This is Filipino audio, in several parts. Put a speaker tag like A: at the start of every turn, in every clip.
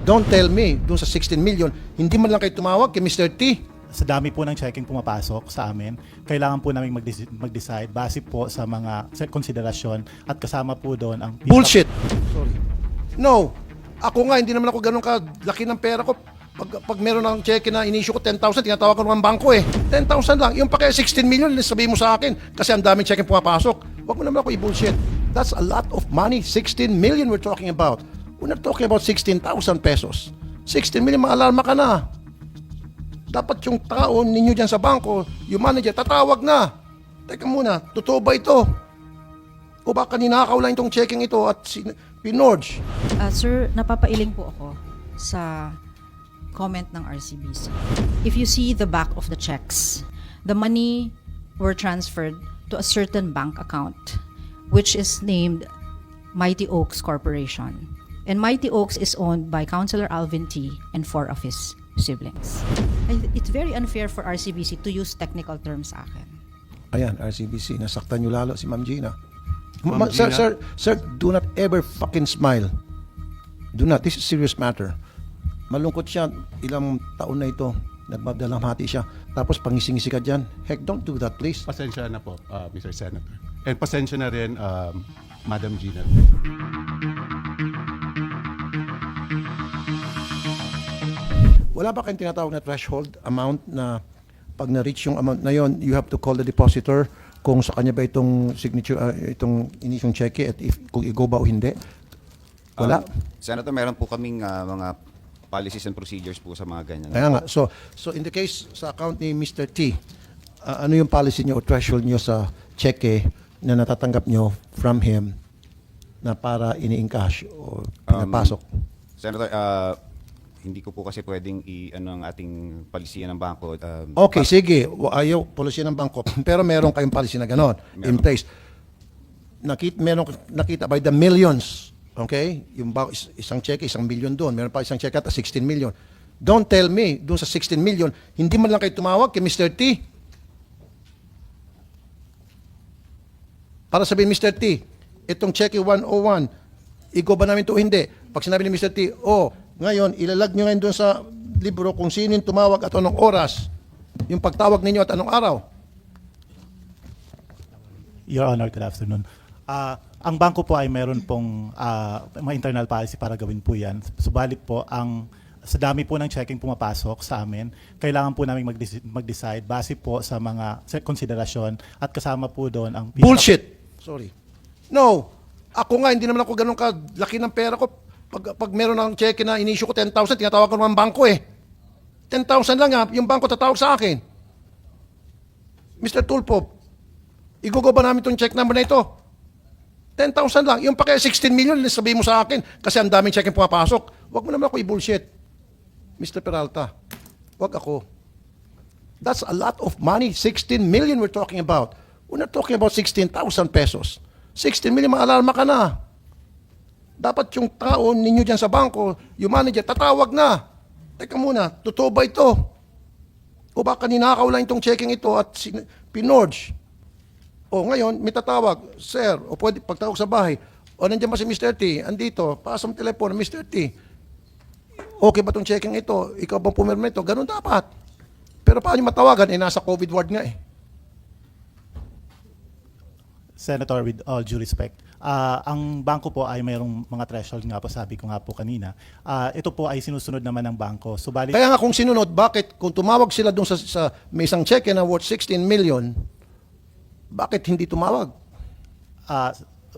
A: Don't tell me, doon sa 16 million, hindi man lang kayo tumawag kay Mr. T.
B: Sa dami po ng checking pumapasok sa amin, kailangan po namin mag-decide base po sa mga konsiderasyon at kasama po doon ang...
A: Bullshit! Sorry. No. Ako nga, hindi naman ako ganun kalaki ng pera ko. Pag meron ng cheque na in-issue ko 10,000, tinatawag ko ng bangko eh. 10,000 lang. Yung pa kaya 16 million, sabihin mo sa akin. Kasi ang daming cheque pumapasok. Huwag mo naman ako i-bullshit. That's a lot of money. 16 million we're talking about. We're not talking about 16,000 pesos. 16 million, maalarma ka na. Dapat yung tao ninyo dyan sa bangko, yung manager, tatawag na. Teka muna, totoo ba ito? O baka ninakaw lang itong checking ito at pinorge?
C: Sir, napapailing po ako sa comment ng RCBC. If you see the back of the checks, the money were transferred to a certain bank account which is named Mighty Oaks Corporation. And Mighty Oaks is owned by Councilor Alvin T. and 4 of his siblings. It's very unfair for RCBC to use technical terms sa akin.
A: Ayan, RCBC, nasaktan nyo lalo si Ma'am Gina.
D: Ma'am
A: Sir,
D: Gina.
A: do not ever fucking smile. Do not. This is serious matter. Malungkot siya. Ilang taon na ito. Nagmadalamhati siya. Tapos pangising-ngisi ka dyan. Heck, don't do that, please.
D: Pasensya na po, Mr. Senator. And pasensya na rin, Madam Gina.
A: Wala ba kayong tinatawag na threshold amount na pag na-reach yung amount na yon, you have to call the depositor kung sa kanya ba itong signature, itong inisyong cheque at kung i-go ba o hindi? Wala?
E: Senator, meron po kaming mga policies and procedures po sa mga ganyan.
A: Kaya nga. So in the case sa account ni Mr. T, ano yung policy niyo o threshold niyo sa cheque na natatanggap niyo from him na para ini-encash o pinapasok?
E: Senator, hindi ko po kasi pwedeng i-ano ang ating palisiyan ng bangko.
A: Okay, sige. Ayaw policy ng bangko. Pero meron kayong policy na gano'n in place. Nakita by the millions. Okay? Yung isang cheque, 1 million doon. Meron pa isang cheque at 16 million. Don't tell me, doon sa 16 million, hindi man lang kayo tumawag kay Mr. T. Para sabihin, Mr. T, itong cheque 101, i-go ba namin ito o hindi? Pag sinabi ni Mr. T, ngayon, ilalag nyo ngayon doon sa libro kung sino yung tumawag at anong oras. Yung pagtawag ninyo at anong araw.
B: Your Honor, good afternoon. Ang bangko po ay meron pong mga internal policy para gawin po yan. Subalit po, sa dami po ng checking pumapasok sa amin, kailangan po namin mag-decide base po sa mga konsiderasyon at kasama po doon ang...
A: Bullshit! Sorry. No! Ako nga, hindi naman ako ganun kalaki ng pera ko. Pag meron ng cheque na in-issue ko 10,000, tinatawag ko ng bangko eh. 10,000 lang nga, yung bangko tatawag sa akin. Mr. Tulpo, igugo ba namin itong check number na ito? 10,000 lang. Yung pa kaya 16 million, sabihin mo sa akin kasi ang daming check pumapasok. Huwag mo naman ako i-bullshit. Mr. Peralta, huwag ako. That's a lot of money. 16 million we're talking about. We're not talking about 16,000 pesos. 16 million, maalarma ka na. Dapat yung tao ninyo dyan sa bangko, yung manager, tatawag na. Teka muna, totoo ba ito? O baka ninakaw lang itong checking ito at pinorge? O ngayon, may tatawag, sir, o pwede pagtawag sa bahay, o nandiyan ba si Mr. T? Andito, paasa mo telepono, Mr. T. Okay ba itong checking ito? Ikaw bang pumirma ito? Ganun dapat. Pero paano yung matawagan? Eh, nasa COVID ward nga eh.
B: Senator, with all due respect, ang bangko po ay mayroong mga threshold nga po, sabi ko nga po kanina. Ito po ay sinusunod naman ng bangko. Subalit,
A: Kaya nga kung sinunod, bakit kung tumawag sila doon sa may isang cheque na worth 16 million, bakit hindi tumawag?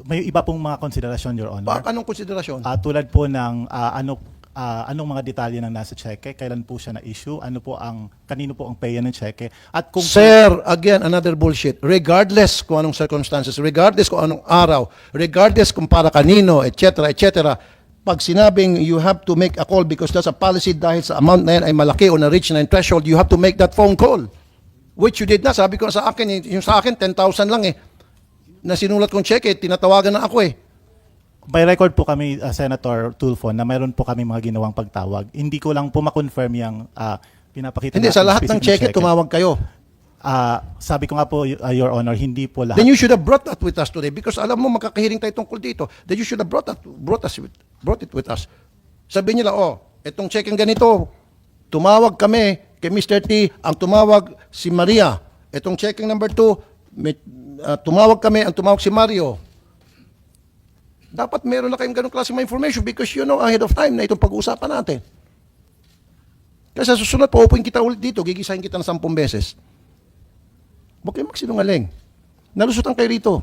B: may iba pong mga konsiderasyon, Your Honor.
A: Anong konsiderasyon?
B: Tulad po ng anong mga detalye ng nasa cheque, kailan po siya na-issue, kanino po ang payan ng cheque, at kung...
A: Sir, again, another bullshit. Regardless kung anong circumstances, regardless kung anong araw, regardless kung para kanino, etc., etc., pag sinabing you have to make a call because that's a policy dahil sa amount na yan ay malaki o na-reach na yung threshold, you have to make that phone call. Which you did na. Sabi ko sa akin, yung sa akin, 10,000 lang eh. Na sinulat kong cheque, tinatawagan na ako eh.
B: By record po kami, Senator Tulfo, na mayroon po kami mga ginawang pagtawag. Hindi ko lang po ma-confirm yung pinapakita
A: Hindi,
B: natin
A: sa lahat ng
B: specific na
A: cheque, tumawag kayo.
B: Sabi ko nga po, Your Honor, hindi po lahat.
A: Then you should have brought that with us today because alam mo magkakahiring tayo tungkol dito. Then you should have brought it with us. Sabihin nila, Itong check ganito, tumawag kami kay Mr. T, ang tumawag si Maria. Itong checking number 2, tumawag kami, ang tumawag si Mario. Dapat meron na kayong ganong klase mga information because you know ahead of time na itong pag-uusapan natin. Kasi sa susunod, paupuin kita ulit dito, gigisahin kita ng 10 beses. Huwag kayong magsinungaling. Nalusutan kayo rito.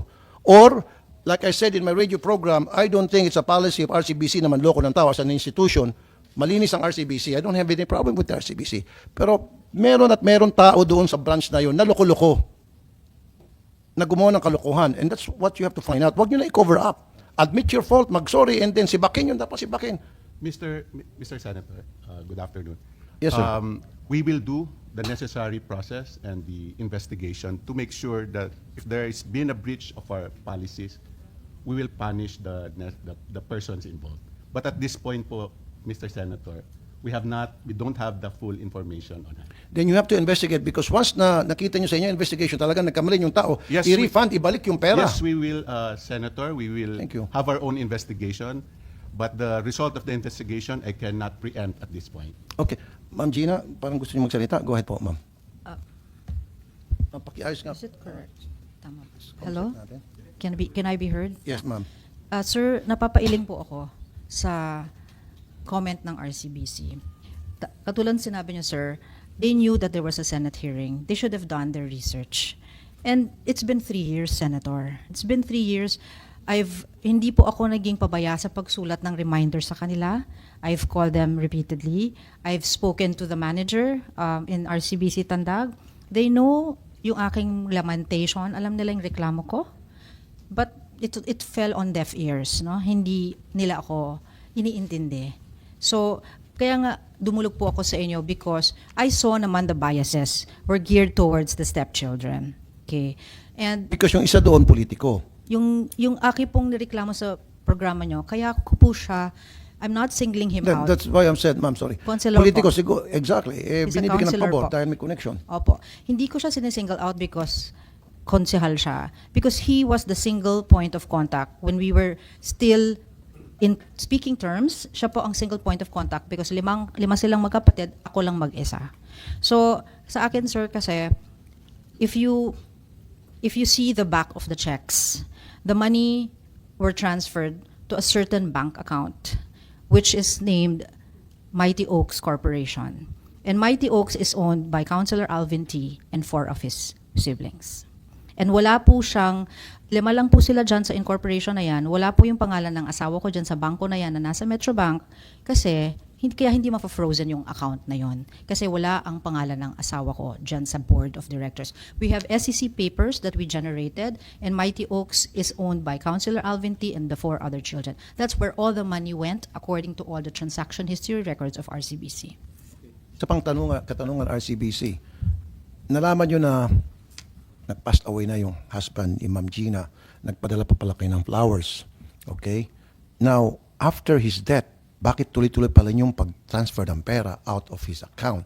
A: Or, like I said in my radio program, I don't think it's a policy of RCBC na manloko ng tao as an institution. Malinis ang RCBC. I don't have any problem with the RCBC. Pero meron at meron tao doon sa branch na yun na loko-loko. Na gumawa ng kalokohan. And that's what you have to find out. Huwag nyo na i-cover up. Admit your fault, mag-sorry, and then sibakin yun, dapat sibakin.
D: Mr. Senator, good afternoon.
A: Yes, sir.
D: We will do the necessary process and the investigation to make sure that if there has been a breach of our policies, we will punish the persons involved. But at this point po, Mr. Senator, we don't have the full information on it.
A: Then you have to investigate because once na nakita nyo sa inyo investigation, talagang nagkamali yung tao,
D: Yes,
A: i-refund, ibalik yung pera.
D: Yes, we will, Senator. We will
A: Thank you.
D: have our own investigation. But the result of the investigation, I cannot preempt at this point.
A: Okay. Ma'am Gina, parang gusto niyo magsalita. Go ahead po, ma'am. Pakiayos nga.
C: Is it correct? Tama ba? Hello?
A: Natin.
C: Can I be heard?
A: Yes, ma'am.
C: Sir, napapailing po ako sa comment ng RCBC. Katulad sinabi niyo, sir, they knew that there was a Senate hearing. They should have done their research. And it's been 3 years, Senator. It's been 3 years. Hindi po ako naging pabaya sa pagsulat ng reminder sa kanila. I've called them repeatedly. I've spoken to the manager in RCBC Tandag. They know yung aking lamentation. Alam nila yung reklamo ko. But it fell on deaf ears. No? Hindi nila ako iniintindi. So, kaya nga dumulog po ako sa inyo because I saw naman the biases were geared towards the stepchildren. Okay? And
A: Because yung isa doon, politiko.
C: yung aki pong nireklamo sa programa nyo, kaya ko po siya, I'm not singling him out.
A: That's why I'm said, ma'am, sorry.
C: Councilor
A: Politiko,
C: po.
A: siguro, exactly.
C: He's a
A: Binibigyan ng
C: councilor
A: pabor
C: po.
A: dahil may connection.
C: Opo. Hindi ko siya sinisingle out because konsehal siya. Because he was the single point of contact when we were still in speaking terms, siya po ang single point of contact because lima silang magkapatid, ako lang mag-isa. So, sa akin, sir, kasi, if you see the back of the checks, the money were transferred to a certain bank account, which is named Mighty Oaks Corporation. And Mighty Oaks is owned by Councilor Alvin T. and 4 of his siblings. And wala po siyang, 5 lang po sila dyan sa incorporation na yan, wala po yung pangalan ng asawa ko dyan sa bangko na yan na nasa Metrobank kasi kaya hindi ma-frozen yung account na yon kasi wala ang pangalan ng asawa ko dyan sa board of directors. We have SEC papers that we generated and Mighty Oaks is owned by Councilor Alvin T. and the 4 other children. That's where all the money went according to all the transaction history records of RCBC.
A: Sa katanungan RCBC, nalaman nyo na nag-passed away na yung husband ni Ma'am Gina, nagpadala pa pala kayo ng flowers. Okay? Now, after his death, bakit tuloy-tuloy pala yung pag-transfer ng pera out of his account?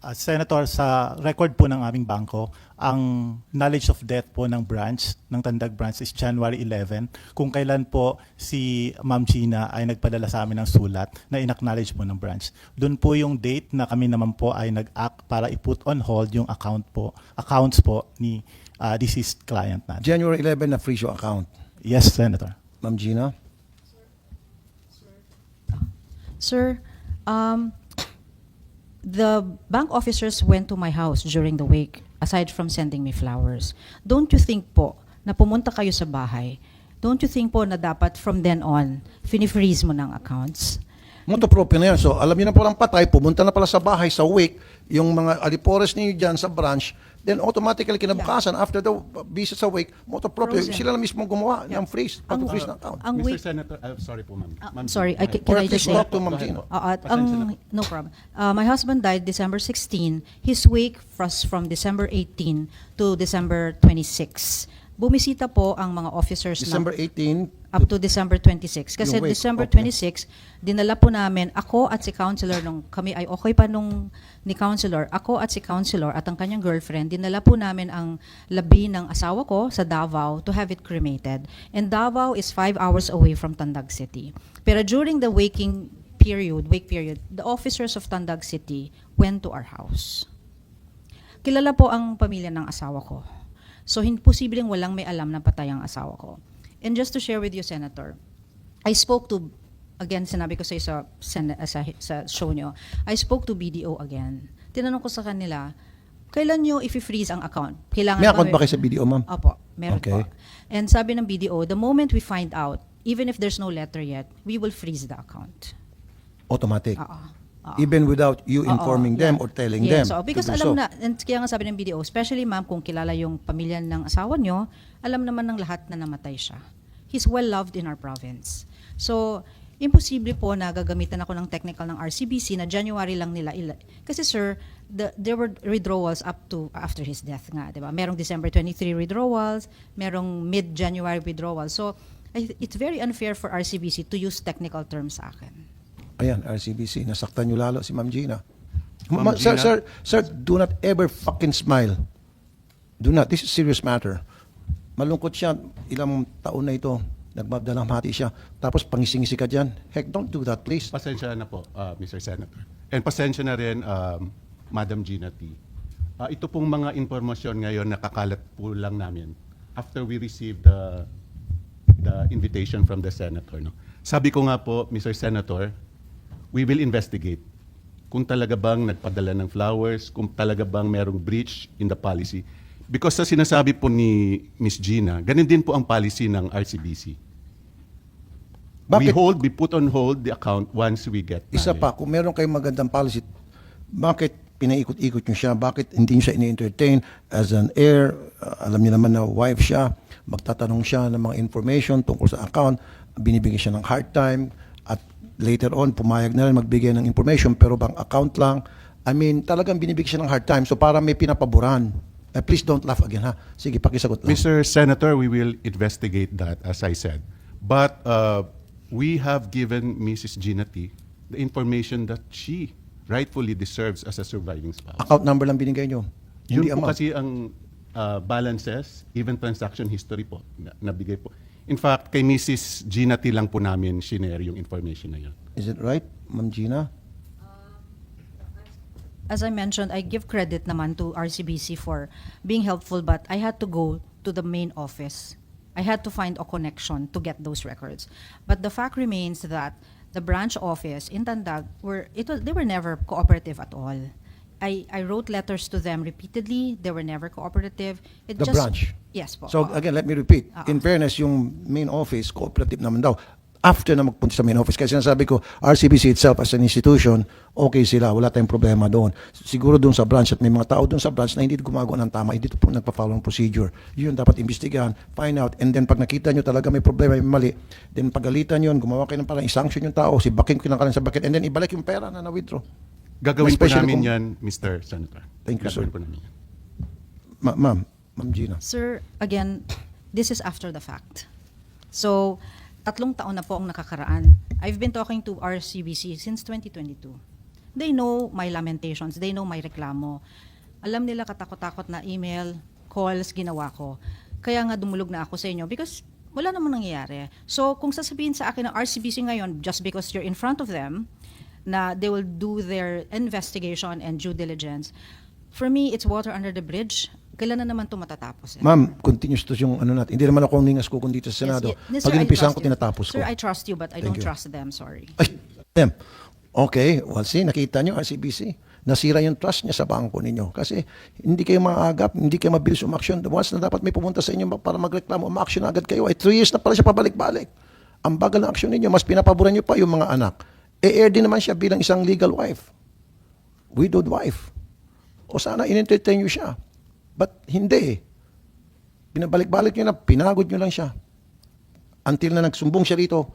B: Senator, sa record po ng aming bangko, ang knowledge of death po ng branch, ng Tandag branch is January 11, kung kailan po si Ma'am Gina ay nagpadala sa amin ng sulat na in-acknowledge po ng branch. Doon po yung date na kami naman po ay nag-act para i-put on hold yung accounts po ni deceased client natin.
A: January 11 na freeze yung account.
B: Yes, Senator.
A: Ma'am Gina?
C: Sir, the bank officers went to my house during the wake, aside from sending me flowers. Don't you think po na pumunta kayo sa bahay? Don't you think po na dapat from then on, fini-freeze mo ng accounts?
A: Motopropyo na yan. So, alam niyo na palang patay, pumunta na pala sa bahay, sa wake, yung mga alipores niyo dyan sa branch, then automatically kinabukasan, after the visit sa wake, motopropyo,
C: Frozen.
A: sila na mismo gumawa ng freeze, pag-freeze ng account.
C: Ang
D: Mr.
C: wake,
D: Senator, sorry po, ma'am. Ma'am,
C: sorry,
D: go ahead.
C: can
A: Or
C: I
A: at
C: just
A: least
C: say?
A: talk to Ma'am
D: Go ahead
A: Gina.
D: po. Pasensya na.
C: No problem. My husband died December 16. His wake was from December 18 to December 26. Bumisita po ang mga officers
A: December
C: ng
A: 18,
C: up to December 26. Kasi
A: Yung wake,
C: December
A: okay.
C: 26, dinala po namin, ako at si counselor, nung kami ay okay pa nung ni counselor, ako at si counselor at ang kanyang girlfriend, dinala po namin ang labi ng asawa ko sa Davao to have it cremated. And Davao is 5 hours away from Tandag City. Pero during the waking wake period, the officers of Tandag City went to our house. Kilala po ang pamilya ng asawa ko. So, posibleng walang may alam na patay ang asawa ko. And just to share with you, Senator, I spoke to, again, sinabi ko sa show nyo, I spoke to BDO again. Tinanong ko sa kanila, kailan nyo i-freeze ang account? Kailangan
A: May account ba kayo sa BDO, ma'am?
C: Opo, meron
A: Okay.
C: po. And sabi ng BDO, the moment we find out, even if there's no letter yet, we will freeze the account.
A: Automatic.
C: Oo.
A: Even without you
C: Oo,
A: informing them
C: yeah.
A: or telling
C: Yes,
A: them.
C: so, because
A: to do
C: alam
A: so.
C: na, and kaya nga sabi ng BDO, especially ma'am, kung kilala yung pamilya ng asawa nyo, alam naman ng lahat na namatay siya. He's well loved in our province. So, imposible po na gagamitan ako ng technical ng RCBC na January lang nila. Kasi sir, there were withdrawals up to after his death nga, di ba? Merong December 23 withdrawals, merong mid-January withdrawals. So, it's very unfair for RCBC to use technical terms sa akin.
A: Ayan, RCBC, nasaktan nyo lalo si Ma'am Gina.
D: Ma'am
A: Sir,
D: Gina?
A: sir, do not ever fucking smile. Do not. This is serious matter. Malungkot siya, ilang taon na ito, nagmabdalang hati siya, tapos pangising-isi ka dyan. Heck, don't do that, please.
D: Pasensya na po, Mr. Senator. And pasensya na rin, Madam Gina T. Ito pong mga informasyon ngayon nakakalat po lang namin after we received the invitation from the Senator. No? Sabi ko nga po, Mr. Senator, we will investigate kung talaga bang nagpadala ng flowers, kung talaga bang merong breach in the policy. Because sa sinasabi po ni Ms. Gina, ganun din po ang policy ng RCBC.
A: Bakit?
D: We put on hold the account once we get
A: Isa
D: money.
A: pa, kung meron kayong magandang policy, bakit pinaikot-ikot nyo siya? Bakit hindi nyo siya ini-entertain as an heir? Alam niyo naman na wife siya, magtatanong siya ng mga information tungkol sa account, binibigyan siya ng hard time, at later on, pumayag na rin magbigay ng information, pero bang account lang. I mean, talagang binibigyan siya ng hard time, so para may pinapaboran. Please don't laugh again, ha? Sige, pakisagot lang.
D: Mr. Senator, we will investigate that, as I said. But we have given Mrs. Gina T the information that she rightfully deserves as a surviving spouse.
A: Account number lang binigay nyo.
D: Yun
A: Hindi
D: po
A: amount.
D: kasi ang balances, even transaction history po, nabigay po. In fact, kay Mrs. Gina T lang po namin shinare yung information na yun.
A: Is it right, Ma'am Gina?
C: As I mentioned, I give credit naman to RCBC for being helpful, but I had to go to the main office. I had to find a connection to get those records. But the fact remains that the branch office in Tandag they were never cooperative at all. I wrote letters to them repeatedly. They were never cooperative.
A: The branch?
C: Yes po.
A: So
C: Oo.
A: again, let me repeat.
C: Oo.
A: In fairness, yung main office, cooperative naman daw. After na magpunta sa main office, kasi sinasabi ko, RCBC itself as an institution, okay sila, wala tayong problema doon. Siguro doon sa branch at may mga tao doon sa branch na hindi gumagawa ng tama, hindi po nagpa-follow ng procedure. Yun dapat imbestigahan, find out, and then pag nakita nyo talaga may problema, may mali, then pagalitan yun, gumawa kayo ng parang isanction yung tao, sibakin ko ng kalan sa bucket, and then ibalik yung pera na na-withdraw.
D: Gagawin po
A: Especially
D: namin
A: kung-
D: yan, Mr. Senator.
A: Thank you,
D: Gagawin
A: sir.
D: po namin yan.
A: Ma'am Gina.
C: Sir, again, this is after the fact. So, 3 taon na po ang nakakaraan. I've been talking to RCBC since 2022. They know my lamentations. They know my reklamo. Alam nila katakot-takot na email, calls, ginawa ko. Kaya nga dumulog na ako sa inyo because wala namang nangyayari. So, kung sasabihin sa akin ng RCBC ngayon, just because you're in front of them, na they will do their investigation and due diligence, for me, it's water under the bridge. Kailan na naman ito matatapos?
A: Ma'am, continuous to yung ano natin. Hindi naman ako ningas ko kundi sa Senado.
C: Yes,
A: Pag
C: sir, I
A: inimpisan
C: trust
A: ko,
C: you.
A: tinatapos ko.
C: Sir, I trust you, but I
A: Thank
C: don't
A: you.
C: trust them, sorry.
A: Ay, them. Okay, well see, nakita nyo RCBC. Nasira yung trust niya sa bangko ninyo. Kasi hindi kayo maagap, hindi kayo mabilis umaksyon. Once na dapat may pumunta sa inyo para magreklamo, umaksyon agad kayo. Ay 3 years na pala siya pabalik-balik. Ang bagal ng aksyon ninyo, mas pinapaboran nyo pa yung mga anak. E-air din naman siya bilang isang legal wife. Widowed wife. O sana in-entertain nyo siya. But hindi. Pinabalik-balik nyo na, pinagod nyo lang siya. Until na nagsumbong siya rito,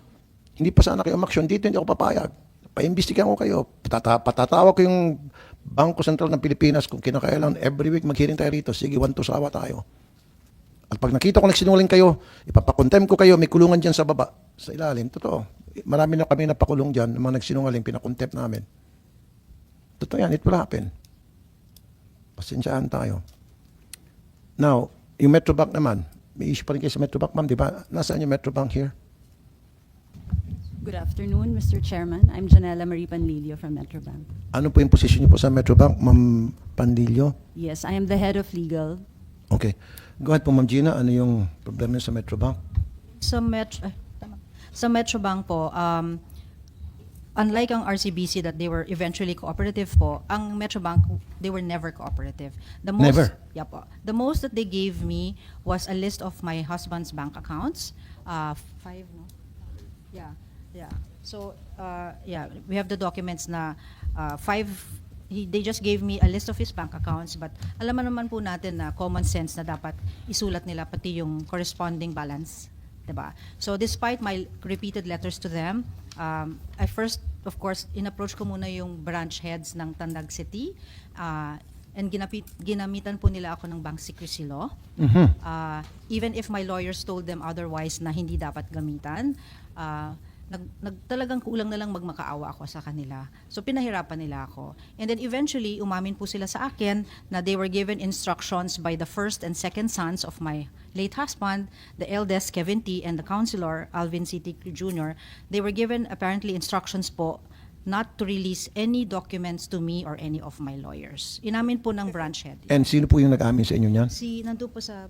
A: hindi pa sana kayo umaksyon. Dito hindi ako papayag. Paimbestigan ko kayo. Patatawag ko yung Bangko Sentral ng Pilipinas kung kinakailangan every week maghiring tayo rito. Sige, 1 to sawa tayo. At pag nakita ko nagsinungaling kayo, ipapakontem ko kayo, may kulungan dyan sa baba, sa ilalim. Totoo. Marami na kami napakulong dyan, ng mga nagsinungaling, pinakontem namin. Totoo yan, it will happen. Pasensyahan tayo. Now, yung Metrobank naman, may issue pa rin kayo sa Metrobank, ma'am, di ba? Nasaan yung Metrobank here?
F: Good afternoon, Mr. Chairman. I'm Janela Marie Panlilio from Metrobank.
A: Ano po yung position niyo po sa Metrobank, Ma'am Pandillo?
F: Yes, I am the head of legal.
A: Okay. Go ahead po, Ma'am Gina. Ano yung problema niyo sa Metrobank?
C: Sa Metrobank po, unlike ang RCBC that they were eventually cooperative po, ang Metrobank, they were never cooperative.
A: Never?
C: Yeah po. The most that they gave me was a list of my husband's bank accounts. 5, no? Yeah. So, yeah, we have the documents na 5. They just gave me a list of his bank accounts, but alam naman po natin na common sense na dapat isulat nila pati yung corresponding balance, diba? So despite my repeated letters to them, I first, of course, in-approach ko muna yung branch heads ng Tandag City, and ginamitan po nila ako ng bank secrecy law. Even if my lawyers told them otherwise na hindi dapat gamitan, talagang kulang na lang magmakaawa ako sa kanila. So pinahirapan nila ako. And then eventually, umamin po sila sa akin na they were given instructions by the first and second sons of my late husband, the eldest, Kevin T., and the counselor, Alvin C. T. Jr. They were given apparently instructions po not to release any documents to me or any of my lawyers. Inamin po ng branch head.
A: And sino po yung nag-amin sa inyo niyan?
C: Nandun po sa...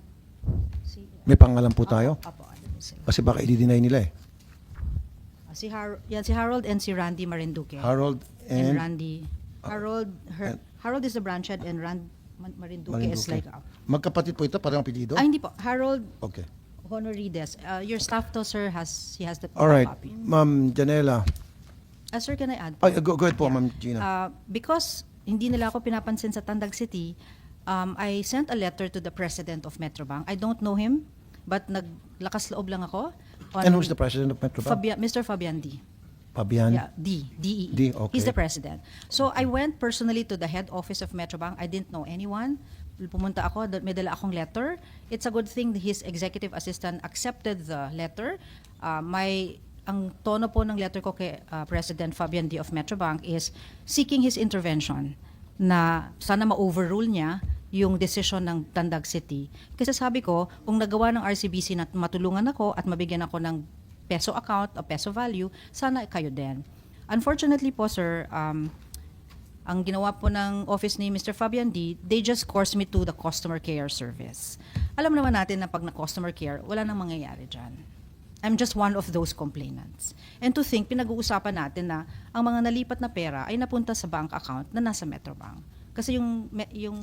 A: May pangalan po tayo?
C: Apo, andun sila.
A: Kasi baka i-deny nila eh.
C: Si Harold and si Randy Marinduque.
A: Harold
C: and
A: and
C: Randy. Harold is the branch head and Marinduque is like...
A: Magkapatid po ito, parang apelido?
C: hindi po. Harold
A: Okay.
C: Honorides. Your staff to, sir, he has the
A: All right.
C: copy.
A: Ma'am Janela.
C: Sir, can I add?
A: Ay, go ahead po, Ma'am Gina.
C: Because hindi nila ako pinapansin sa Tandag City, I sent a letter to the president of Metrobank. I don't know him, but naglakas loob lang ako.
A: And who's the president of Metrobank?
C: Mr. Fabian D.
A: Fabian?
C: Yeah, D-E.
A: D, okay.
C: He's the president. So I went personally to the head office of Metrobank. I didn't know anyone. Pumunta ako, may dala akong letter. It's a good thing that his executive assistant accepted the letter. Ang tono po ng letter ko kay President Fabian D. of Metrobank is seeking his intervention na sana ma-overrule niya yung decision ng Tandag City. Kasi sabi ko, kung nagawa ng RCBC na matulungan ako at mabigyan ako ng peso account o peso value, sana kayo din. Unfortunately po, sir, ang ginawa po ng office ni Mr. Fabian D, they just course me to the customer care service. Alam naman natin na pag na-customer care, wala nang mangyayari dyan. I'm just one of those complainants. And to think, pinag-uusapan natin na ang mga nalipat na pera ay napunta sa bank account na nasa Metrobank. Kasi yung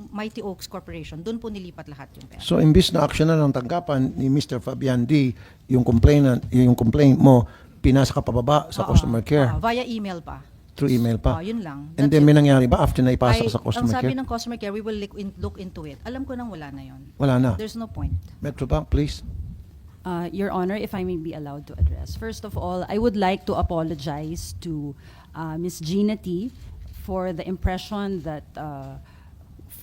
C: Mighty Oaks Corporation, doon po nilipat lahat yung pera.
A: So, imbis na action na ng tanggapan ni Mr. Fabian D, yung complaint mo, pinasa ka pababa sa customer care.
C: Via email pa.
A: Through email pa.
C: Yun lang.
A: And
C: That's
A: then may
C: it.
A: nangyari ba after na ipasa sa
C: Ang
A: customer
C: sabi
A: care?
C: ng customer care, we will look into it. Alam ko nang wala na yun.
A: Wala na.
C: There's no point.
A: Metrobank, please.
F: Your Honor, if I may be allowed to address. First of all, I would like to apologize to Ms. Gina T. for the impression that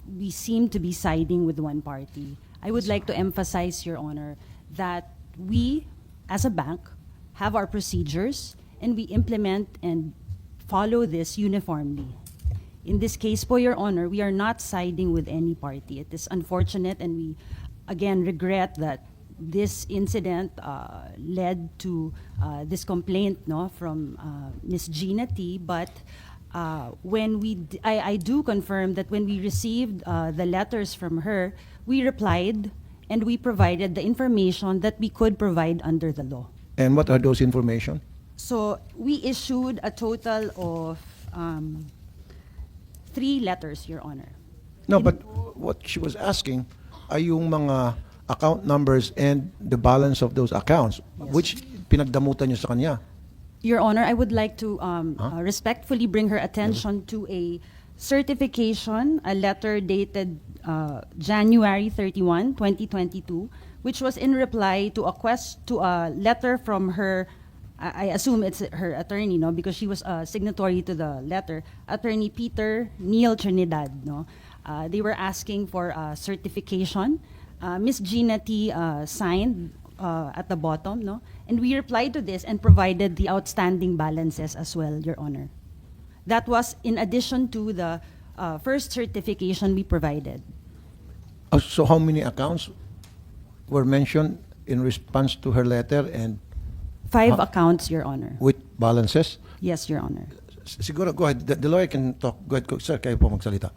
F: we seem to be siding with one party. I would like to emphasize, Your Honor, that we, as a bank, have our procedures and we implement and follow this uniformly. In this case, po, Your Honor, we are not siding with any party. It is unfortunate and we, again, regret that this incident led to this complaint from Ms. Gina T. But I do confirm that when we received the letters from her, we replied and we provided the information that we could provide under the law.
A: And what are those information?
F: So we issued a total of 3 letters, Your Honor.
A: No, but what she was asking ay yung mga account numbers and the balance of those accounts, which pinagdamutan niyo sa kanya.
F: Your Honor, I would like to respectfully bring her attention to a certification, a letter dated January 31, 2022, which was in reply to a letter from her, I assume it's her attorney, no, because she was a signatory to the letter, Attorney Peter Neil Trinidad, no. They were asking for a certification. Ms. Gina T. Signed at the bottom, no? And we replied to this and provided the outstanding balances as well, Your Honor. That was in addition to the first certification we provided.
A: So how many accounts were mentioned in response to her letter and
F: 5 accounts, Your Honor.
A: with balances?
F: Yes, Your Honor.
A: Siguro, go ahead. The lawyer can talk. Go ahead, sir, kayo po magsalita.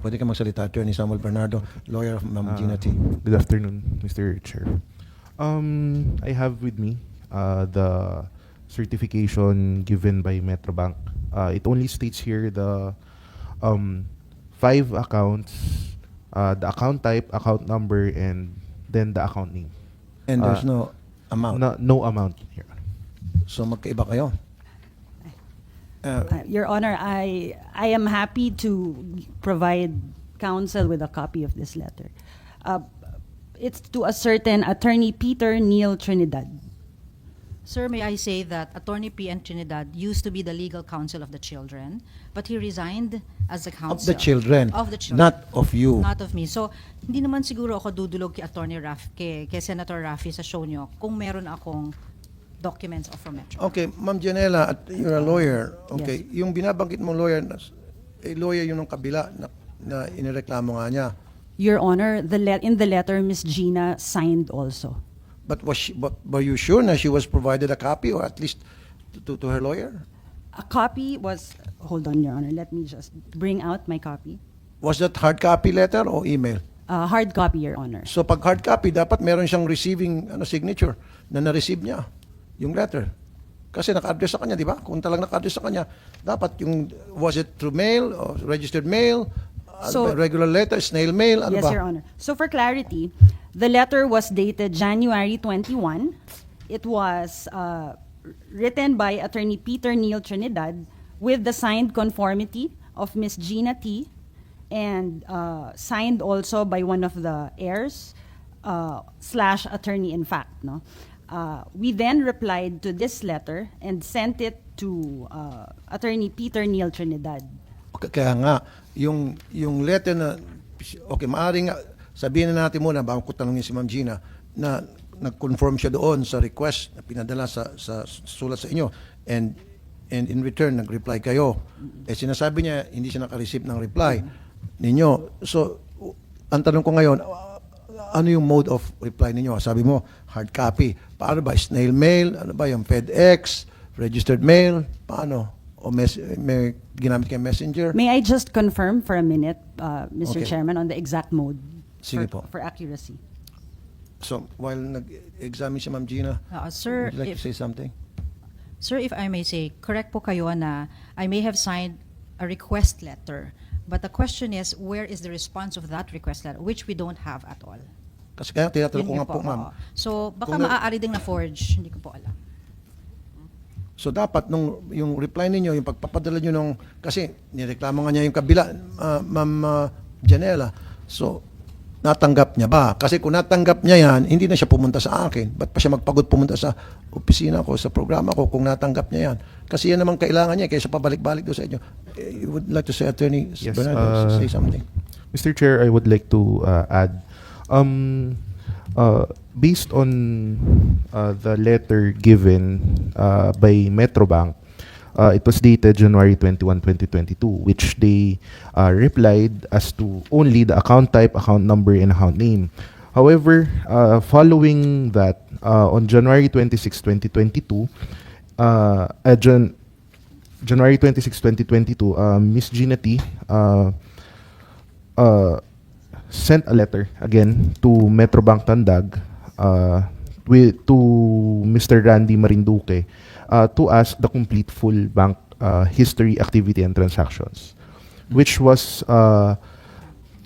A: Pwede ka magsalita. Attorney Samuel Bernardo, lawyer of Ma'am Gina T.
G: Good afternoon, Mr. Chair. I have with me the certification given by Metrobank. It only states here the 5 accounts, the account type, account number, and then the account name.
A: And there's no amount.
G: No amount here.
A: So magkaiba kayo.
F: Your Honor, I am happy to provide counsel with a copy of this letter. It's to a certain Attorney Peter Neil Trinidad.
C: Sir, may I say that Attorney P.N. Trinidad used to be the legal counsel of the children, but he resigned as the counsel.
A: Of the children.
C: Of the children.
A: Not of you.
C: Not of me. So, hindi naman siguro ako dudulog kay Attorney kay Senator Raffy sa show nyo kung meron akong documents of from Metro.
A: Okay, Ma'am Janela, you're a lawyer. Okay, yung binabanggit mong lawyer, lawyer yun ng kabila na inireklamo nga niya.
F: Your Honor, in the letter, Ms. Gina signed also.
A: But were you sure na she was provided a copy or at least to her lawyer?
F: A copy was, hold on, Your Honor, let me just bring out my copy.
A: Was that hard copy letter o email?
F: Hard copy, Your Honor.
A: So pag hard copy, dapat meron siyang receiving signature na na-receive niya yung letter. Kasi naka-address sa kanya, di ba? Kung talagang naka-address sa kanya, dapat yung, was it through mail or registered mail?
F: So-
A: Regular letter, snail mail, ano
F: Yes,
A: ba?
F: Your Honor. So for clarity, the letter was dated January 21. It was written by Attorney Peter Neil Trinidad with the signed conformity of Ms. Gina T. and signed also by one of the heirs / attorney in fact. No? We then replied to this letter and sent it to Attorney Peter Neil Trinidad.
A: Kaya nga, yung letter na, okay, maaaring nga, sabihin na natin muna, bago ko tanongin si Ma'am Gina, na nag-confirm siya doon sa request na pinadala sa sulat sa inyo, and in return, nag-reply kayo. Eh, sinasabi niya, hindi siya naka-receive ng reply ninyo. So, ang tanong ko ngayon, ano yung mode of reply ninyo? Sabi mo, hard copy. Paano ba? Snail mail? Ano ba? Yung FedEx? Registered mail? Paano? O may ginamit kayong messenger?
F: May I just confirm for a minute, Mr.
A: Okay.
F: Chairman, on the exact mode
A: Sige po.
F: for accuracy?
A: So, while nag-examine si Ma'am Gina,
C: Sir,
A: would you like to say something?
C: Sir, if I may say, correct po kayo na I may have signed a request letter, but the question is, where is the response of that request letter, which we don't have at all.
A: Kasi kaya tinatanong ko
C: Yun
A: nga po,
C: oo.
A: ma'am.
C: So, baka
A: Kung na-
C: maaari ding na-forge, hindi ko po alam.
A: So dapat yung reply ninyo, yung pagpapadala nyo nung, kasi nireklamo nga niya yung kabila, Ma'am Janela. So, natanggap niya ba? Kasi kung natanggap niya yan, hindi na siya pumunta sa akin. Ba't pa siya magpagod pumunta sa opisina ko, sa programa ko, kung natanggap niya yan? Kasi yan naman kailangan niya, kaysa pabalik-balik doon sa inyo. You would like to say, Attorney
G: Yes,
A: Bernardo, say something?
G: Mr. Chair, I would like to add, based on the letter given by Metrobank, it was dated January 21, 2022, which they replied as to only the account type, account number, and account name. However, following that, on January 26, 2022, January 26, 2022, Ms. Gina T. Sent a letter again to Metrobank Tandag to Mr. Randy Marinduque to ask the complete full bank history, activity, and transactions, which was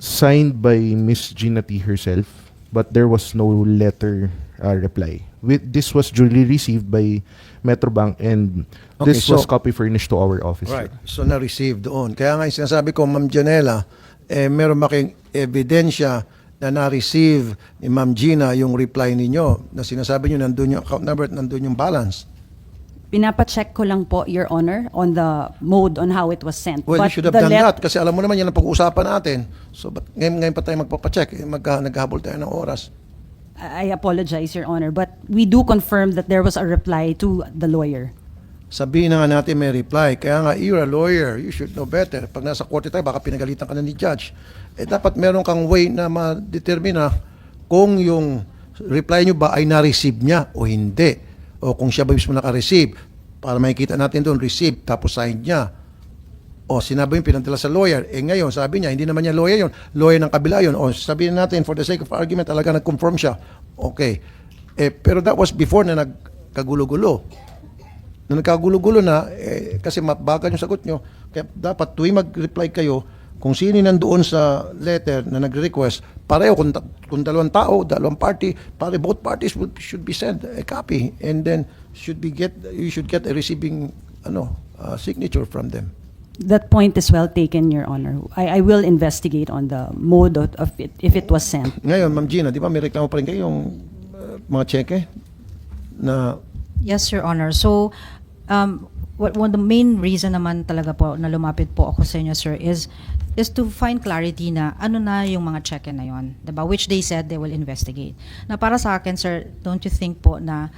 G: signed by Ms. Gina T. herself, but there was no letter reply. This was duly received by Metrobank, and
A: Okay,
G: this
A: so-
G: was copy furnished to our office.
A: Right. So, na-receive doon. Kaya nga yung sinasabi ko, Ma'am Janela, meron ba kayong ebidensya na na-receive ni Ma'am Gina yung reply ninyo na sinasabi nyo nandun yung account number at nandun yung balance?
F: Pinapacheck ko lang po, Your Honor, on the mode on how it was sent.
A: Well, you
F: But
A: should have
F: the
A: done
F: let-
A: that kasi alam mo naman yan ang pag-uusapan natin. So, ba't ngayon pa tayo magpapacheck? Naghahabol tayo ng oras.
F: I apologize, Your Honor, but we do confirm that there was a reply to the lawyer.
A: Sabihin na nga natin may reply. Kaya nga, you're a lawyer. You should know better. Pag nasa korte tayo, baka pinagalitan ka na ni judge. Dapat meron kang way na ma-determine kung yung reply nyo ba ay na-receive niya o hindi. o kung siya ba mismo naka-receive, para makikita natin doon, receive, tapos sign niya. O sinabi yung pinadala sa lawyer, ngayon sabi niya, hindi naman niya lawyer yun, lawyer ng kabila yun. O sabihin natin, for the sake of argument, talaga nag-confirm siya. Okay. Pero that was before na nagkagulo-gulo. Na nagkagulo-gulo na, kasi mabagal yung sagot nyo, kaya dapat tuwing mag-reply kayo, kung sino nandoon sa letter na nag-request, pareho, kung dalawang tao, dalawang party, pare both parties should be sent a copy, and then you should get a receiving signature from them.
F: That point is well taken, Your Honor. I will investigate on the mode of it, if it was sent.
A: Ngayon, Ma'am Gina, di ba may reklamo pa rin kayo yung mga cheque na
C: Yes, Your Honor. So, one the main reason naman talaga po na lumapit po ako sa inyo, sir, is to find clarity na ano na yung mga cheque na yon, diba? Which they said they will investigate. Na para sa akin, sir, don't you think po na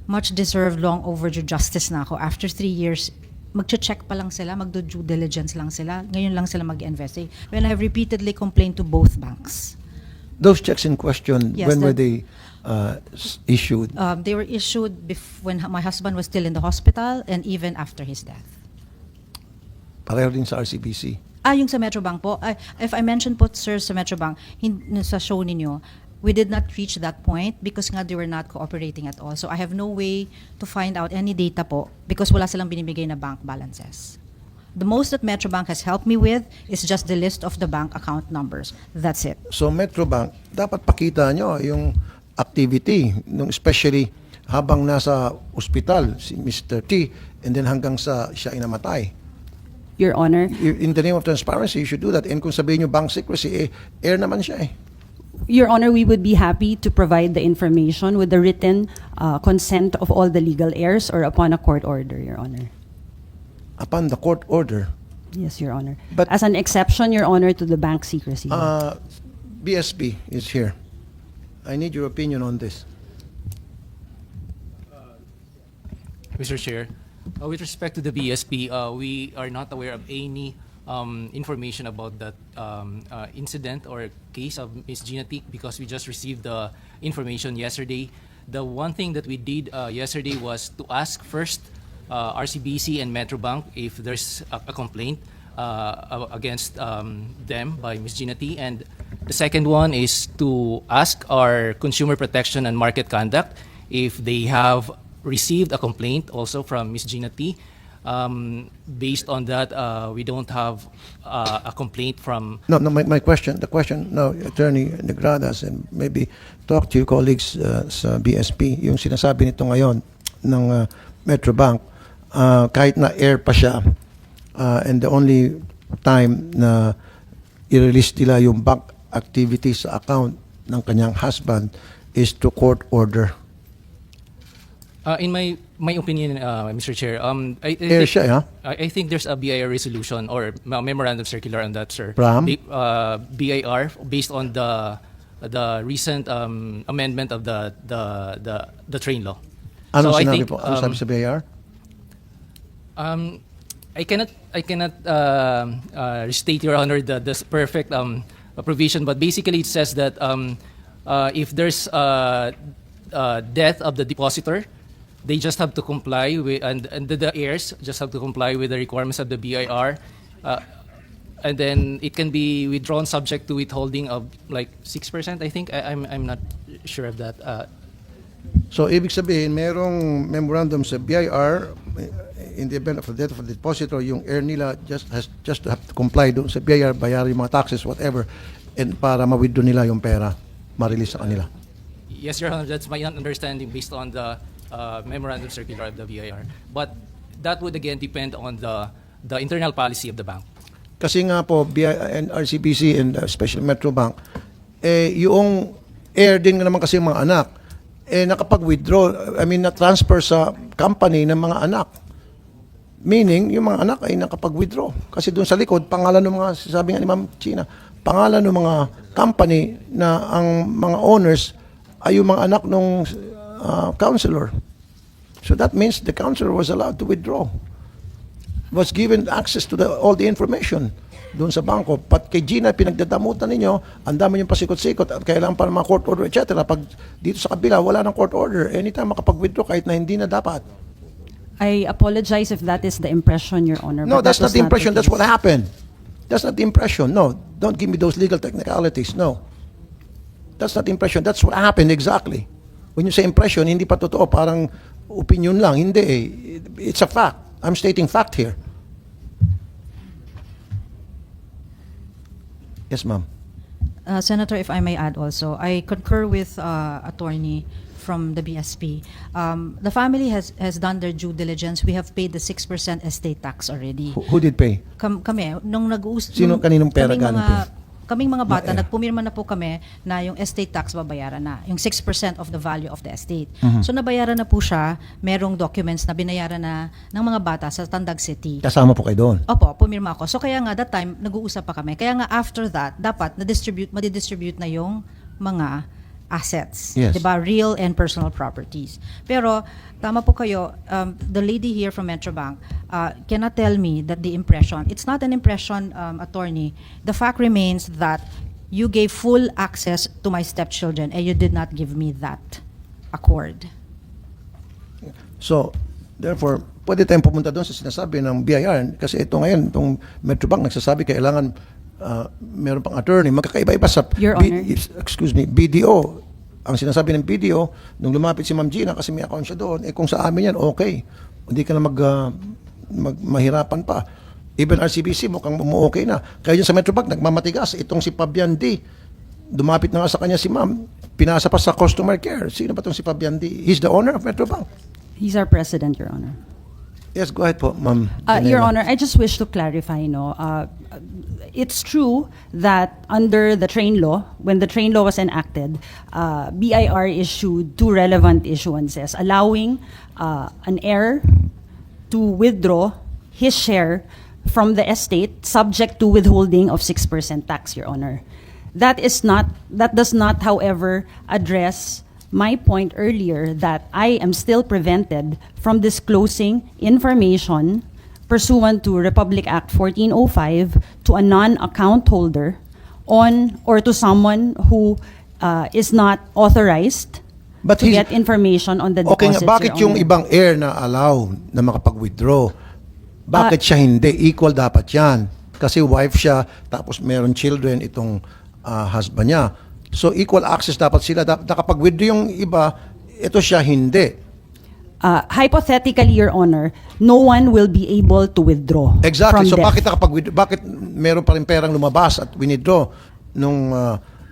C: much deserved, long overdue justice na ako? After 3 years, magche-check pa lang sila, magdo-due diligence lang sila, ngayon lang sila mag-investigate. When I have repeatedly complained to both banks.
A: those checks in question,
C: Yes,
A: when were
C: that-
A: they issued?
C: They were issued when my husband was still in the hospital and even after his death.
A: Pareho din sa RCBC.
C: Yung sa Metrobank po, if I mentioned po, sir, sa Metrobank, sa show ninyo, we did not reach that point because nga they were not cooperating at all. So I have no way to find out any data po because wala silang binibigay na bank balances. The most that Metrobank has helped me with is just the list of the bank account numbers. That's it.
A: So Metrobank, dapat pakita nyo yung activity, nung especially habang nasa ospital si Mr. T, and then hanggang sa siya inamatay.
F: Your Honor,
A: In the name of transparency, you should do that. And kung sabihin nyo bank secrecy, air naman siya eh.
F: Your Honor, we would be happy to provide the information with the written consent of all the legal heirs or upon a court order, Your Honor.
A: Upon the court order,
F: Yes, Your Honor.
A: But-
F: As an exception, Your Honor, to the bank secrecy.
A: BSP is here. I need your opinion on this.
H: Mr. Chair, with respect to the BSP, we are not aware of any information about that incident or case of Ms. Gina Tick because we just received the information yesterday. The one thing that we did yesterday was to ask first RCBC and Metrobank if there's a complaint against them by Ms. Gina T. And the second one is to ask our Consumer Protection and Market Conduct if they have received a complaint also from Ms. Gina T. Based on that, we don't have a complaint from.
A: No, my question, no, Attorney Negradas, and maybe talk to your colleagues sa BSP, yung sinasabi nito ngayon ng Metrobank, kahit na air pa siya, and the only time na i-release nila yung bank activities sa account ng kanyang husband is to court order.
H: In my opinion, Mr. Chair,
A: Air siya, ha?
H: I think there's a BIR resolution or memorandum circular on that, sir.
A: From?
H: BIR based on the recent amendment of the train law.
A: Anong
H: So I
A: sinabi
H: think,
A: po? Ano sabi sa BIR?
H: I cannot restate, Your Honor, the perfect provision, but basically it says that if there's death of the depositor, they just have to comply with, and the heirs just have to comply with the requirements of the BIR, and then it can be withdrawn subject to withholding of like 6%. I think I'm not sure of that.
A: So, ibig sabihin, merong memorandum sa BIR, in the event of the death of the depositor, yung heir nila just to have to comply doon sa BIR, bayaran yung mga taxes, whatever, and para ma-withdraw nila yung pera, ma-release sa kanila.
H: Yes, Your Honor, that's my understanding based on the memorandum circular of the BIR. But that would again depend on the internal policy of the bank.
A: Kasi nga po, BI and RCBC and especially Metrobank, yung heir din nga naman kasi yung mga anak, nakapag-withdraw, na-transfer sa company ng mga anak. Meaning, yung mga anak ay nakapag-withdraw. Kasi doon sa likod, pangalan ng mga, sabi nga ni Ma'am Gina, pangalan ng mga company na ang mga owners ay yung mga anak ng counselor. So that means the counselor was allowed to withdraw. Was given access to all the information. doon sa bangko. Pat kay Gina, pinagdadamutan ninyo, ang dami yung pasikot-sikot at kailangan pa ng mga court order, etc. Pag dito sa kabila, wala ng court order. Anytime makapag-withdraw kahit na hindi na dapat.
F: I apologize if that is the impression, Your Honor.
A: No,
F: but
A: that's
F: that
A: not the
F: was
A: impression. That's
F: case.
A: what happened. That's not the impression. No, don't give me those legal technicalities. No. That's not the impression. That's what happened exactly. When you say impression, hindi pa totoo. Parang opinion lang. Hindi eh. It's a fact. I'm stating fact here. Yes, ma'am.
C: Senator, if I may add also, I concur with attorney from the BSP. The family has done their due diligence. We have paid the 6% estate tax already.
A: Who did pay?
C: Kami, nung nag-uus...
A: Sino- kaninong pera galing
C: Kaming mga bata,
A: eh.
C: nagpumirma na po kami na yung estate tax babayaran na. Yung 6% of the value of the estate.
A: Mhm.
C: So nabayaran na po siya. Merong documents na binayaran na ng mga bata sa Tandag City.
A: Kasama po kayo doon.
C: Opo, pumirma ako. So kaya nga that time nag-uusap pa kami. Kaya nga after that dapat madidistribute na yung mga assets,
A: Yes.
C: 'di ba? Real and personal properties. Pero tama po kayo, the lady here from Metrobank cannot tell me that the impression, it's not an impression, attorney. The fact remains that you gave full access to my stepchildren and you did not give me that accord.
A: So, therefore, pwede tayong pumunta doon sa sinasabi ng BIR kasi ito ngayon, itong Metrobank nagsasabi kailangan meron pang attorney. Magkakaiba-iba sa
F: Your Honor.
A: BDO. Ang sinasabi ng BDO, nung lumapit si Ma'am Gina kasi may account siya doon, kung sa amin yan, okay. Hindi ka na mahirapan pa. Even RCBC, mukhang okay na. Kaya yun sa Metrobank, nagmamatigas. Itong si Fabian D, dumapit na nga sa kanya si Ma'am, pinasa pa sa customer care. Sino ba itong si Fabian D? He's the owner of Metrobank.
F: He's our president, Your Honor.
A: Yes, go ahead po, Ma'am.
F: Your
A: Janela.
F: Honor, I just wish to clarify, it's true that under the train law, when the train law was enacted, BIR issued two relevant issuances, allowing an heir to withdraw his share from the estate subject to withholding of 6% tax, Your Honor. That does not, however, address my point earlier that I am still prevented from disclosing information pursuant to Republic Act 1405 to a non-account holder on or to someone who is not authorized
A: But
F: to
A: he's-
F: get information on the
A: Okay nga,
F: deposits,
A: bakit
F: Your
A: yung
F: Honor.
A: ibang heir na allow na makapag-withdraw? Bakit siya hindi? Equal dapat yan. Kasi wife siya, tapos meron children itong husband niya. So equal access dapat sila. Nakapag-withdraw yung iba, ito siya hindi.
F: Hypothetically, Your Honor, no one will be able to withdraw
A: Exactly.
F: from
A: So
F: death.
A: bakit nakapag-withdraw? Bakit meron pa rin perang lumabas at withdraw nung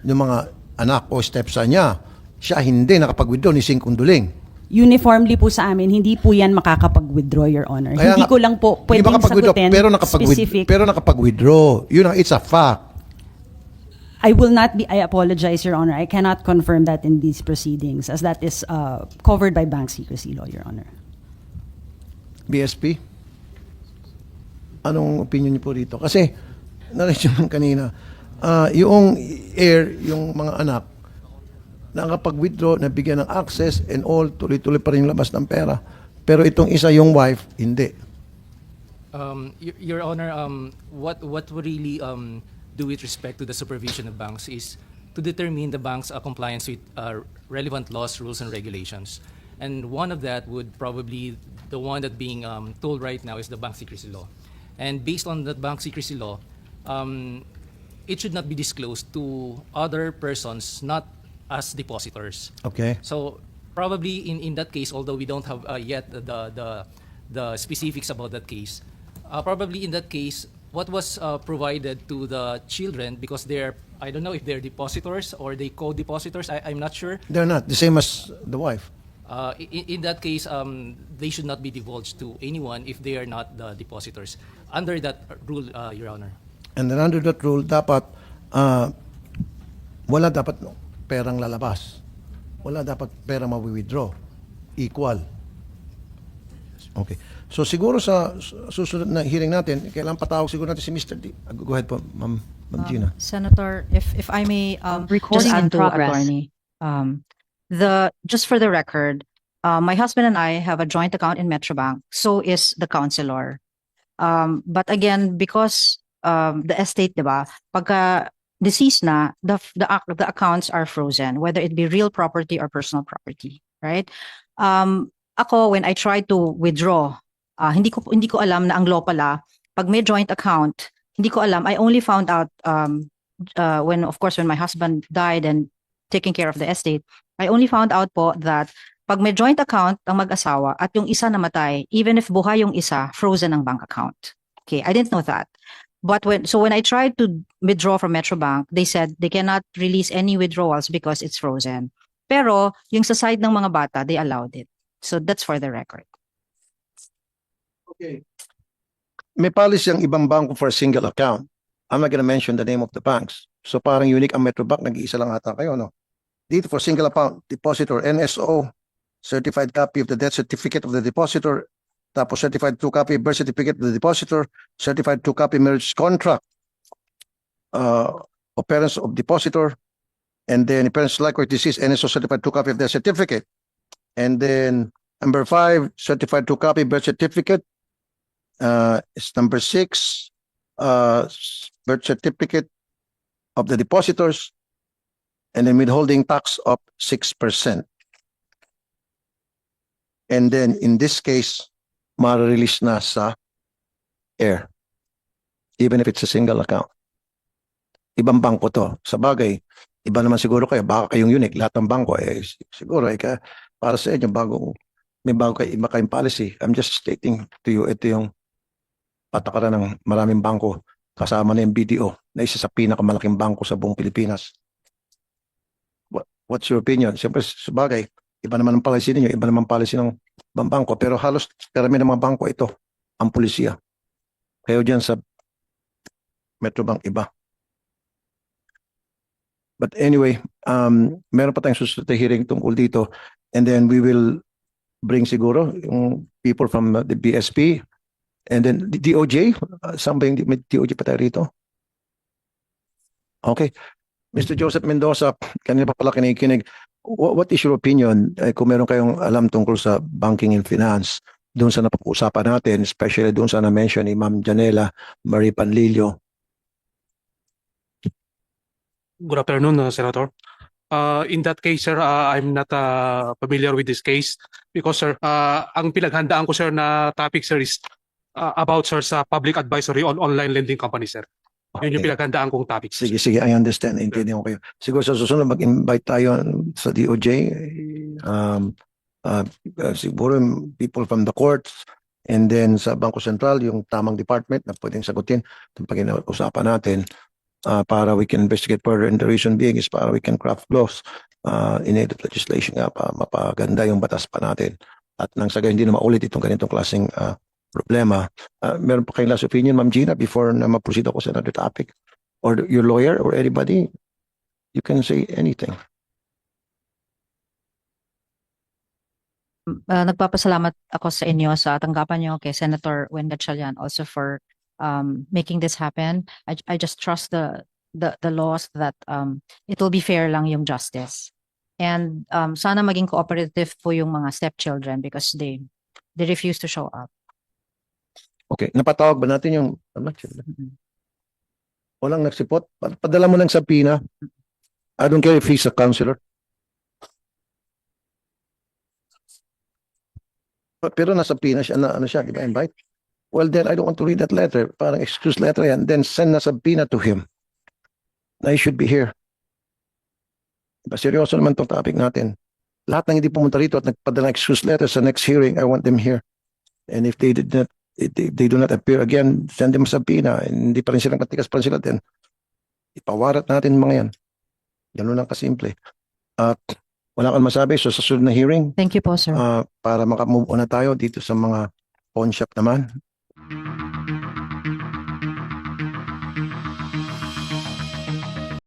A: mga anak o stepson niya? Siya hindi nakapag-withdraw ni Sing Kunduling.
F: Uniformly po sa amin, hindi po yan makakapag-withdraw, Your Honor.
A: Kaya
F: Hindi
A: nga,
F: ko lang po
A: hindi
F: pwedeng
A: makapag-withdraw,
F: sagutin specific.
A: pero nakapag-withdraw. Yun ang it's a fact.
F: I apologize, Your Honor. I cannot confirm that in these proceedings as that is covered by bank secrecy law, Your Honor.
A: BSP? Anong opinion niyo po dito? Kasi, narinig nyo kanina, yung heir, yung mga anak, nakapag-withdraw, nabigyan ng access and all, tuloy-tuloy pa rin yung labas ng pera. Pero itong isa, yung wife, hindi.
H: Your Honor, what we really do with respect to the supervision of banks is to determine the bank's compliance with relevant laws, rules, and regulations. And one of that would probably, the one that being told right now is the bank secrecy law. And based on the bank secrecy law, it should not be disclosed to other persons, not as depositors.
A: Okay?
H: So probably in that case, although we don't have yet the specifics about that case, probably in that case, what was provided to the children, because they're, I don't know if they're depositors or they co-depositors, I'm not sure.
A: They're not. The same as the wife.
H: In that case, they should not be divulged to anyone if they are not the depositors. Under that rule, Your Honor.
A: And then under that rule, dapat, wala dapat perang lalabas. Wala dapat perang mawi-withdraw. Equal. Okay. So siguro sa susunod na hearing natin, kailangan patawag siguro natin si Mr. D. Go ahead po, Ma'am Gina.
C: Senator, if I may
I: Recording
C: just
I: in
C: add to
I: progress.
C: attorney, just for the record, my husband and I have a joint account in Metrobank. So is the counselor. But again, because the estate, di ba? Pagka deceased na, the accounts are frozen, whether it be real property or personal property, right? Ako, when I try to withdraw, hindi ko alam na ang law pala, pag may joint account, hindi ko alam. I only found out when my husband died and taking care of the estate, I only found out po that pag may joint account ang mag-asawa at yung isa namatay, even if buhay yung isa, frozen ang bank account. Okay, I didn't know that. But when I tried to withdraw from Metrobank, they said they cannot release any withdrawals because it's frozen. Pero yung sa side ng mga bata, they allowed it. So that's for the record.
A: Okay. May policy ang ibang bangko for a single account. I'm not gonna mention the name of the banks. So parang unique ang Metrobank, nag-iisa lang ata kayo, no? Dito for single account, depositor, NSO, certified copy of the death certificate of the depositor, tapos certified 2 copy birth certificate of the depositor, certified 2 copy marriage contract, of parents of depositor, and then parents likewise deceased, NSO certified 2 copy of their certificate. And then number 5, certified 2 copy birth certificate. Is number 6, birth certificate of the depositors, and then withholding tax of 6%. And then in this case, ma-release na sa air, even if it's a single account. Ibang bangko to. Sa bagay, iba naman siguro kayo, baka kayong unique, lahat ng bangko, siguro, para sa inyo, may iba kayong policy. I'm just stating to you, ito yung patakaran ng maraming bangko, kasama na yung BDO, na isa sa pinakamalaking bangko sa buong Pilipinas. What's your opinion? Siyempre, sa bagay, iba naman ang policy ninyo, iba naman policy ng ibang bangko, pero halos karami ng mga bangko ito, ang pulisya. Kayo dyan sa Metrobank iba. But anyway, meron pa tayong susunod na hearing tungkol dito, and then we will bring siguro yung people from the BSP, and then the DOJ, saan ba yung may DOJ pa tayo rito? Okay. Mr. Joseph Mendoza, kanina pa pala kinikinig. What is your opinion kung meron kayong alam tungkol sa banking and finance doon sa napag-usapan natin, especially doon sa na-mention ni Ma'am Janela Marie Panlilio?
I: Good afternoon, Senator. In that case, sir, I'm not familiar with this case because, sir, ang pinaghandaan ko, sir, na topic, sir, is about, sir, sa public advisory on online lending company, sir. Yun yung pinaghandaan kong topic.
A: Sige, I understand. Intindihan ko kayo. Siguro sa susunod, mag-invite tayo sa DOJ. Siguro people from the courts, and then sa Bangko Sentral, yung tamang department na pwedeng sagutin itong pag-usapan natin para we can investigate further. And the reason being is para we can craft laws, inadequate legislation nga pa mapaganda yung batas pa natin. At nang sa hindi na maulit itong ganitong klaseng problema. Meron pa kayong last opinion, Ma'am Gina, before na ma-proceed ako sa another topic? Or your lawyer or anybody? You can say anything.
C: Nagpapasalamat ako sa inyo sa tanggapan nyo kay Senator Wen Gatchalian also for making this happen. I just trust the laws that it will be fair lang yung justice. And sana maging cooperative po yung mga stepchildren because they refuse to show up.
A: Okay, napatawag ba natin yung walang nagsipot? Padala mo ng subpoena. I don't care if he's a counselor. Pero nasa subpoena siya, ano siya, diba, invite? Well, then I don't want to read that letter. Parang excuse letter yan. Then send na subpoena to him. Na he should be here. Diba, seryoso naman itong topic natin. Lahat ng hindi pumunta rito at nagpadala ng excuse letter sa next hearing, I want them here. And if they did not, they do not appear again, send them subpoena, hindi pa rin silang katikas pa rin sila, then ipawarat natin mga yan. Ganun lang kasimple. At wala kang masabi, so sa susunod na hearing,
C: Thank you po, sir.
A: para makamove on na tayo dito sa mga pawn shop naman,